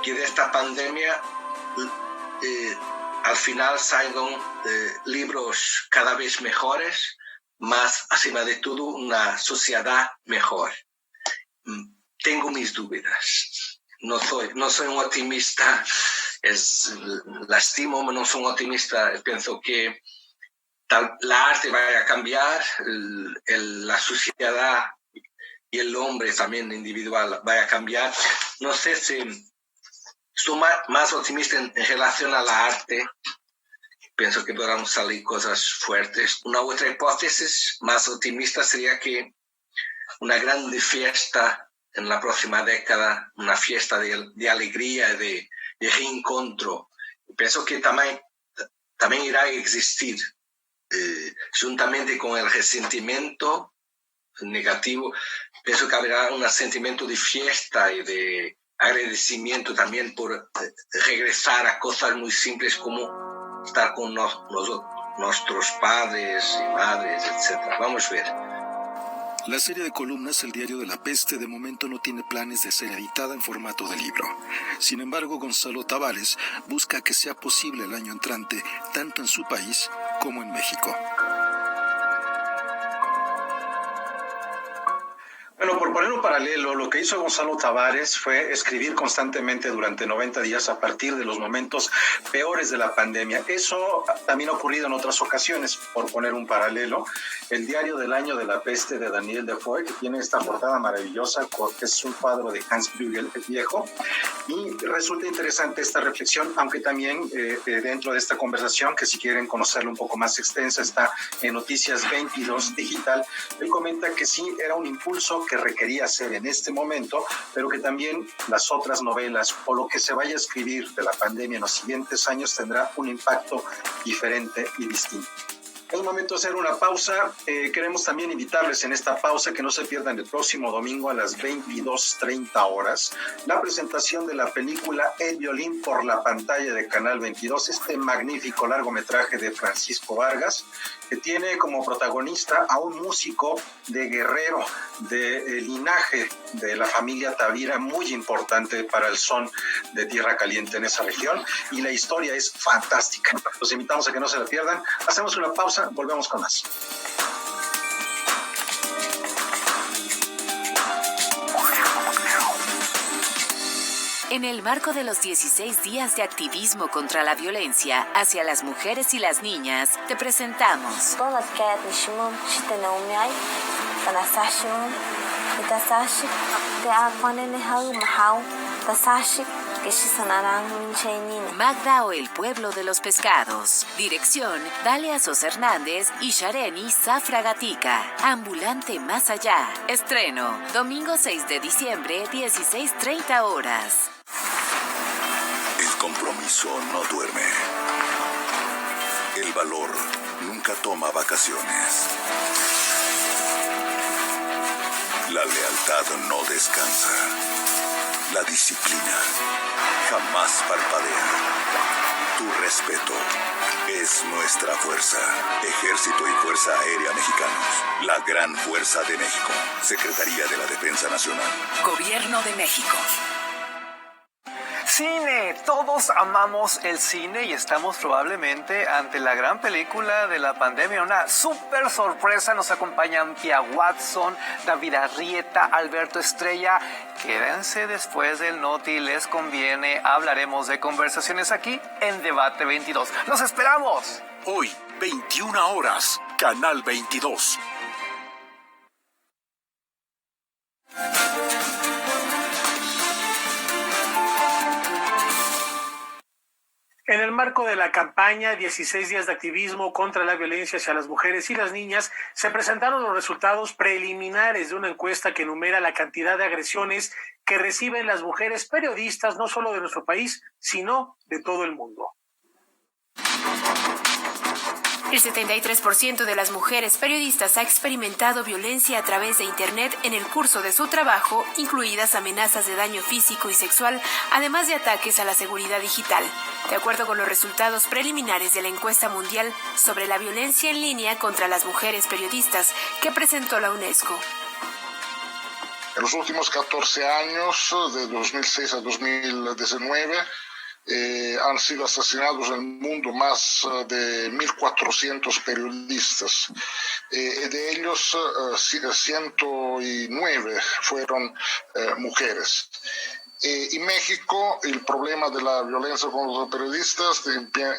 de esta pandemia al final salgan libros cada vez mejores, más acima de todo una sociedad mejor. Tengo mis dudas. No soy un optimista. Lastimo, no soy un optimista. Pienso que la arte va a cambiar, la sociedad y el hombre también individual va a cambiar. No sé si soy más optimista en relación a la arte. Pienso que podrán salir cosas fuertes. Una otra hipótesis más optimista sería que una gran fiesta en la próxima década, una fiesta de alegría, de reencuentro. Pienso que también irá a existir, juntamente con el resentimiento negativo. Pienso que habrá un sentimiento de fiesta y de agradecimiento también por regresar a cosas muy simples como estar con nuestros padres y madres, etc. Vamos a ver. La serie de columnas El Diario de la Peste de momento no tiene planes de ser editada en formato de libro. Sin embargo, Gonzalo Tavares busca que sea posible el año entrante, tanto en su país como en México. Bueno, por poner un paralelo, lo que hizo Gonzalo Tavares fue escribir constantemente durante 90 días a partir de los momentos peores de la pandemia. Eso también ha ocurrido en otras ocasiones, por poner un paralelo. El Diario del Año de la Peste de Daniel Defoe, que tiene esta portada maravillosa, que es un cuadro de Hans Bruegel el Viejo. Y resulta interesante esta reflexión, aunque también dentro de esta conversación, que si quieren conocerla un poco más extensa, está en Noticias 22 Digital. Él comenta que sí era un impulso que requería hacer en este momento, pero que también las otras novelas o lo que se vaya a escribir de la pandemia en los siguientes años tendrá un impacto diferente y distinto. Es momento de hacer una pausa. Queremos también invitarles en esta pausa que no se pierdan el próximo domingo a las 22:30 horas la presentación de la película El Violín por la pantalla de Canal 22, este magnífico largometraje de Francisco Vargas, que tiene como protagonista a un músico de Guerrero, de linaje de la familia Tavira, muy importante para el son de Tierra Caliente en esa región, y la historia es fantástica. Los invitamos a que no se la pierdan. Hacemos una pausa. Volvemos con más. En el marco de los 16 días de activismo contra la violencia hacia las mujeres y las niñas, te presentamos Magda o el pueblo de los pescados. Dirección, Dalia Sos Hernández y Shareni Zafragatica. Ambulante más allá. Estreno, domingo 6 de diciembre, 16:30 horas. El compromiso no duerme. El valor nunca toma vacaciones. La lealtad no descansa. La disciplina jamás parpadea. Tu respeto es nuestra fuerza. Ejército y Fuerza Aérea Mexicanos. La gran fuerza de México. Secretaría de la Defensa Nacional. Gobierno de México. Cine, todos amamos el cine y estamos probablemente ante la gran película de la pandemia, una súper sorpresa. Nos acompañan Pia Watson, David Arrieta, Alberto Estrella. Quédense después del Noti, les conviene. Hablaremos de conversaciones aquí en Debate 22. ¡Los esperamos! Hoy, 21 horas, Canal 22. En el marco de la campaña 16 días de activismo contra la violencia hacia las mujeres y las niñas, se presentaron los resultados preliminares de una encuesta que enumera la cantidad de agresiones que reciben las mujeres periodistas, no solo de nuestro país, sino de todo el mundo. El 73% de las mujeres periodistas ha experimentado violencia a través de Internet en el curso de su trabajo, incluidas amenazas de daño físico y sexual, además de ataques a la seguridad digital. De acuerdo con los resultados preliminares de la encuesta mundial sobre la violencia en línea contra las mujeres periodistas que presentó la UNESCO. En los últimos 14 años, de 2006 a 2019, han sido asesinados en el mundo más de 1.400 periodistas. De ellos, 109 fueron mujeres. Y México, el problema de la violencia contra los periodistas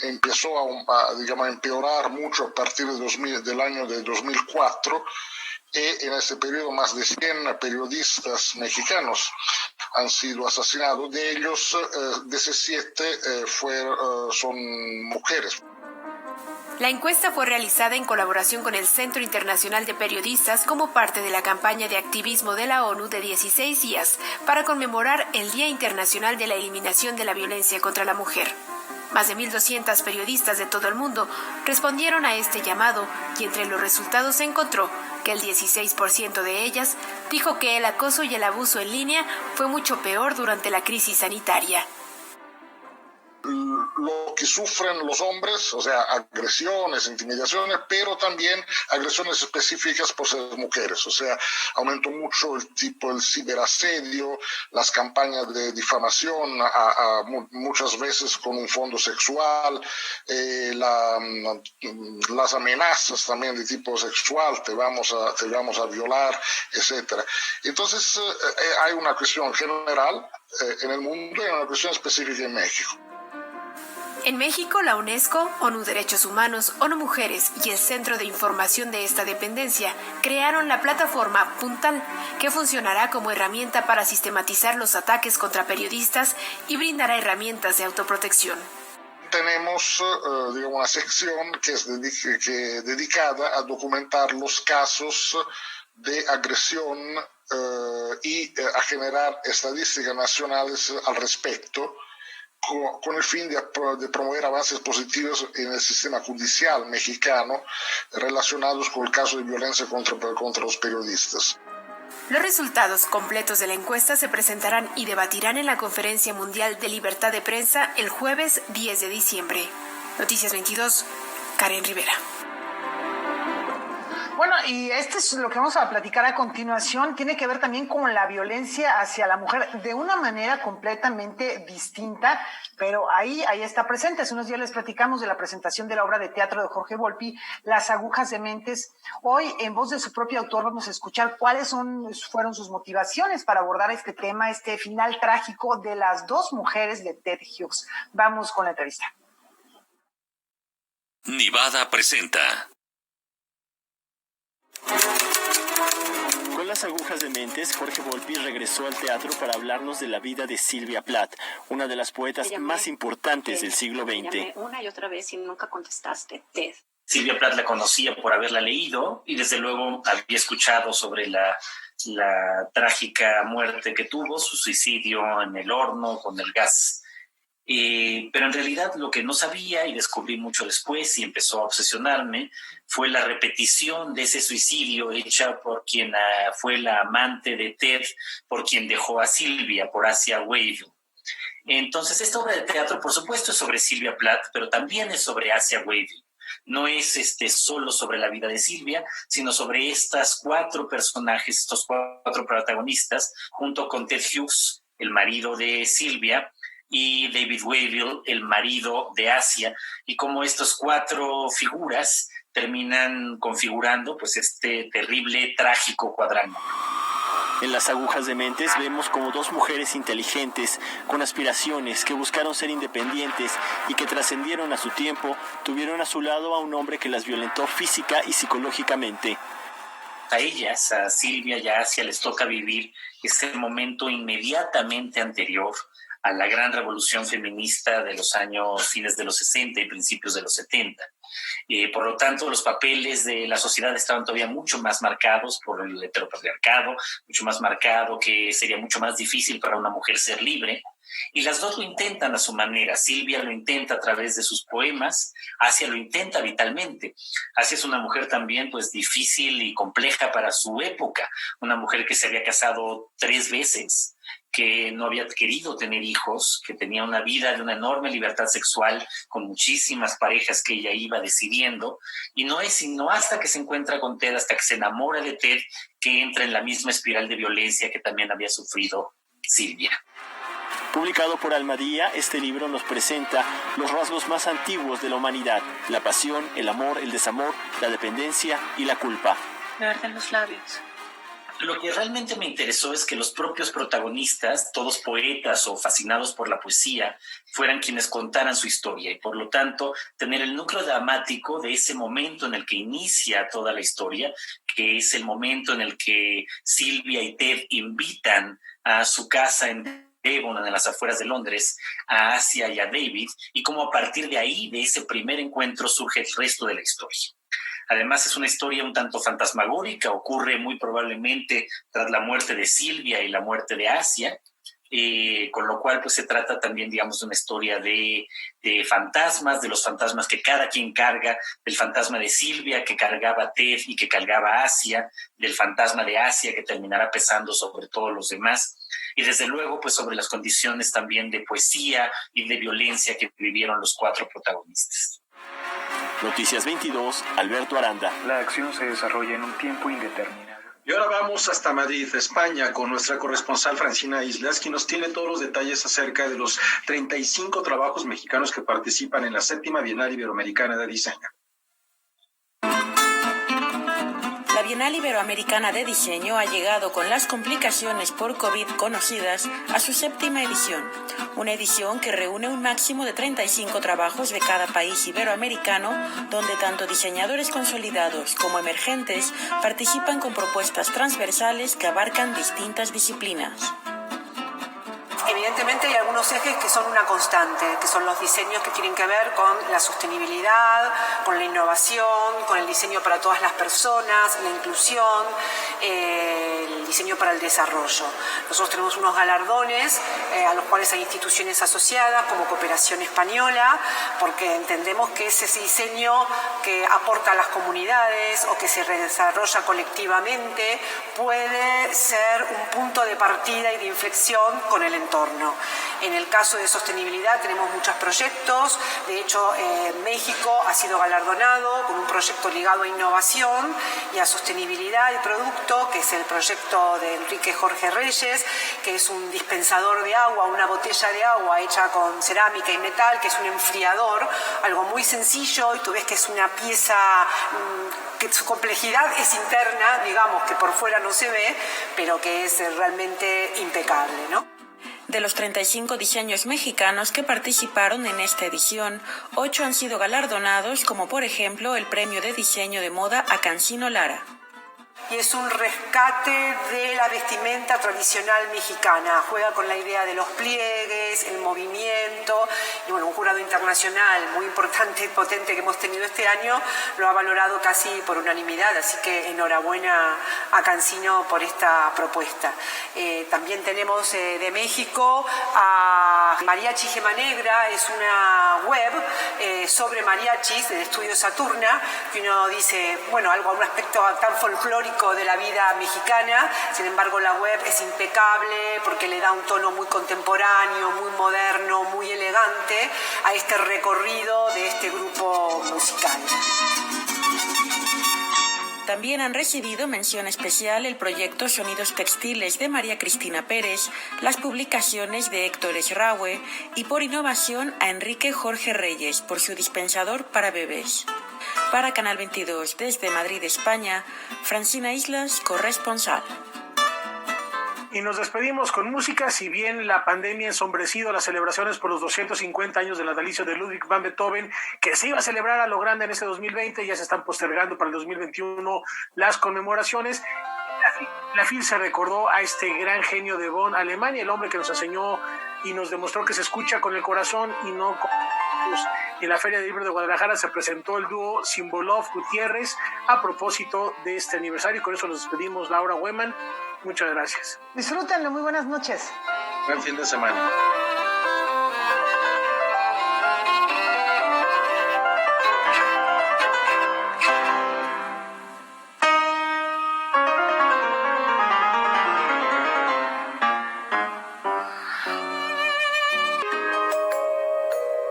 empezó a empeorar mucho a partir del año de 2004. En ese periodo más de 100 periodistas mexicanos han sido asesinados. De ellos, 17 son mujeres. La encuesta fue realizada en colaboración con el Centro Internacional de Periodistas como parte de la campaña de activismo de la ONU de 16 días para conmemorar el Día Internacional de la Eliminación de la Violencia contra la Mujer. Más de 1.200 periodistas de todo el mundo respondieron a este llamado y entre los resultados se encontró que el 16% de ellas dijo que el acoso y el abuso en línea fue mucho peor durante la crisis sanitaria. Lo que sufren los hombres, o sea, agresiones, intimidaciones, pero también agresiones específicas por ser mujeres. O sea, aumentó mucho el ciberasedio, las campañas de difamación, muchas veces con un fondo sexual, las amenazas también de tipo sexual, te vamos a violar, etcétera. Entonces, hay una cuestión general en el mundo y una cuestión específica en México. En México, la UNESCO, ONU Derechos Humanos, ONU Mujeres y el Centro de Información de esta dependencia crearon la plataforma Puntal, que funcionará como herramienta para sistematizar los ataques contra periodistas y brindará herramientas de autoprotección. Tenemos una sección que es dedicada a documentar los casos de agresión y a generar estadísticas nacionales al respecto, con el fin de promover avances positivos en el sistema judicial mexicano relacionados con el caso de violencia contra los periodistas. Los resultados completos de la encuesta se presentarán y debatirán en la Conferencia Mundial de Libertad de Prensa el jueves 10 de diciembre. Noticias 22, Karen Rivera. Bueno, y este es lo que vamos a platicar a continuación. Tiene que ver también con la violencia hacia la mujer de una manera completamente distinta, pero ahí está presente. Hace unos días les platicamos de la presentación de la obra de teatro de Jorge Volpi, Las agujas de mentes. Hoy, en voz de su propio autor, vamos a escuchar cuáles fueron sus motivaciones para abordar este tema, este final trágico de las dos mujeres de Ted Hughes. Vamos con la entrevista. Nivada presenta. Con Las agujas de mentes, Jorge Volpi regresó al teatro para hablarnos de la vida de Silvia Plath, una de las poetas más importantes del siglo XX. Llamé una y otra vez y nunca contestaste, Ted. Silvia Plath la conocía por haberla leído y desde luego había escuchado sobre la trágica muerte que tuvo, su suicidio en el horno con el gas. Pero en realidad lo que no sabía y descubrí mucho después y empezó a obsesionarme fue la repetición de ese suicidio hecha por quien fue la amante de Ted, por quien dejó a Silvia, por Asia Weiville. Entonces esta obra de teatro por supuesto es sobre Silvia Plath, pero también es sobre Asia Weiville. No es solo sobre la vida de Silvia, sino sobre estas cuatro personajes, estos cuatro protagonistas, junto con Ted Hughes, el marido de Silvia, y David Weiville, el marido de Asia, y cómo estas cuatro figuras terminan configurando pues este terrible, trágico cuadrángulo. En Las agujas de mentes vemos como dos mujeres inteligentes, con aspiraciones, que buscaron ser independientes y que trascendieron a su tiempo, tuvieron a su lado a un hombre que las violentó física y psicológicamente. A ellas, a Silvia y a Asia, les toca vivir ese momento inmediatamente anterior a la gran revolución feminista de los años fines de los 60 y principios de los 70. Por lo tanto, los papeles de la sociedad estaban todavía mucho más marcados por el heteropatriarcado, mucho más marcado que sería mucho más difícil para una mujer ser libre. Y las dos lo intentan a su manera. Silvia lo intenta a través de sus poemas, Asia lo intenta vitalmente. Asia es una mujer también pues difícil y compleja para su época, una mujer que se había casado 3 veces, que no había querido tener hijos, que tenía una vida de una enorme libertad sexual con muchísimas parejas que ella iba decidiendo, y no es sino hasta que se encuentra con Ted, hasta que se enamora de Ted, que entra en la misma espiral de violencia que también había sufrido Silvia. Publicado por Almadía, este libro nos presenta los rasgos más antiguos de la humanidad: la pasión, el amor, el desamor, la dependencia y la culpa. Me arden los labios. Lo que realmente me interesó es que los propios protagonistas, todos poetas o fascinados por la poesía, fueran quienes contaran su historia y por lo tanto tener el núcleo dramático de ese momento en el que inicia toda la historia, que es el momento en el que Silvia y Ted invitan a su casa en Devon, en las afueras de Londres, a Asia y a David, y cómo a partir de ahí, de ese primer encuentro, surge el resto de la historia. Además, es una historia un tanto fantasmagórica, ocurre muy probablemente tras la muerte de Silvia y la muerte de Asia, con lo cual pues se trata también, digamos, de una historia de fantasmas, de los fantasmas que cada quien carga, del fantasma de Silvia que cargaba Ted y que cargaba Asia, del fantasma de Asia que terminará pesando sobre todos los demás, y desde luego pues sobre las condiciones también de poesía y de violencia que vivieron los 4 protagonistas. Noticias 22, Alberto Aranda. La acción se desarrolla en un tiempo indeterminado. Y ahora vamos hasta Madrid, España, con nuestra corresponsal Francina Islas, quien nos tiene todos los detalles acerca de los 35 trabajos mexicanos que participan en la 7ª Bienal Iberoamericana de Diseño. La Bienal Iberoamericana de Diseño ha llegado con las complicaciones por COVID conocidas a su 7ª edición, una edición que reúne un máximo de 35 trabajos de cada país iberoamericano, donde tanto diseñadores consolidados como emergentes participan con propuestas transversales que abarcan distintas disciplinas. Evidentemente hay algunos ejes que son una constante, que son los diseños que tienen que ver con la sostenibilidad, con la innovación, con el diseño para todas las personas, la inclusión, el diseño para el desarrollo. Nosotros tenemos unos galardones a los cuales hay instituciones asociadas como Cooperación Española, porque entendemos que es ese diseño que aporta a las comunidades o que se desarrolla colectivamente puede ser un punto de partida y de inflexión con el entorno. En el caso de sostenibilidad tenemos muchos proyectos, de hecho México ha sido galardonado con un proyecto ligado a innovación y a sostenibilidad de producto, que es el proyecto de Enrique Jorge Reyes, que es un dispensador de agua, una botella de agua hecha con cerámica y metal, que es un enfriador, algo muy sencillo, y tú ves que es una pieza que su complejidad es interna, digamos, que por fuera no se ve, pero que es realmente impecable, ¿no? De los 35 diseños mexicanos que participaron en esta edición, 8 han sido galardonados, como por ejemplo el Premio de Diseño de Moda a Cancino Lara. Y es un rescate de la vestimenta tradicional mexicana. Juega con la idea de los pliegues, el movimiento, y bueno, un jurado internacional muy importante y potente que hemos tenido este año lo ha valorado casi por unanimidad, así que enhorabuena a Cancino por esta propuesta. También tenemos de México a Mariachi Gema Negra, es una web sobre mariachis del estudio Saturna, que uno dice, bueno, un aspecto tan folclórico de la vida mexicana, sin embargo la web es impecable porque le da un tono muy contemporáneo, muy moderno, muy elegante a este recorrido de este grupo musical. También han recibido mención especial el proyecto Sonidos Textiles de María Cristina Pérez, las publicaciones de Héctor Esraue y por innovación a Enrique Jorge Reyes por su dispensador para bebés. Para Canal 22, desde Madrid, España, Francina Islas, corresponsal. Y nos despedimos con música. Si bien la pandemia ha ensombrecido las celebraciones por los 250 años del natalicio de Ludwig van Beethoven, que se iba a celebrar a lo grande en este 2020, ya se están postergando para el 2021 las conmemoraciones. La FIL se recordó a este gran genio de Bonn, Alemania, el hombre que nos enseñó y nos demostró que se escucha con el corazón y no con los. En la Feria del Libro de Guadalajara se presentó el dúo Simbolov-Gutiérrez a propósito de este aniversario, y con eso nos despedimos. Laura Weman, muchas gracias. Disfrútenlo, muy buenas noches. Buen fin de semana.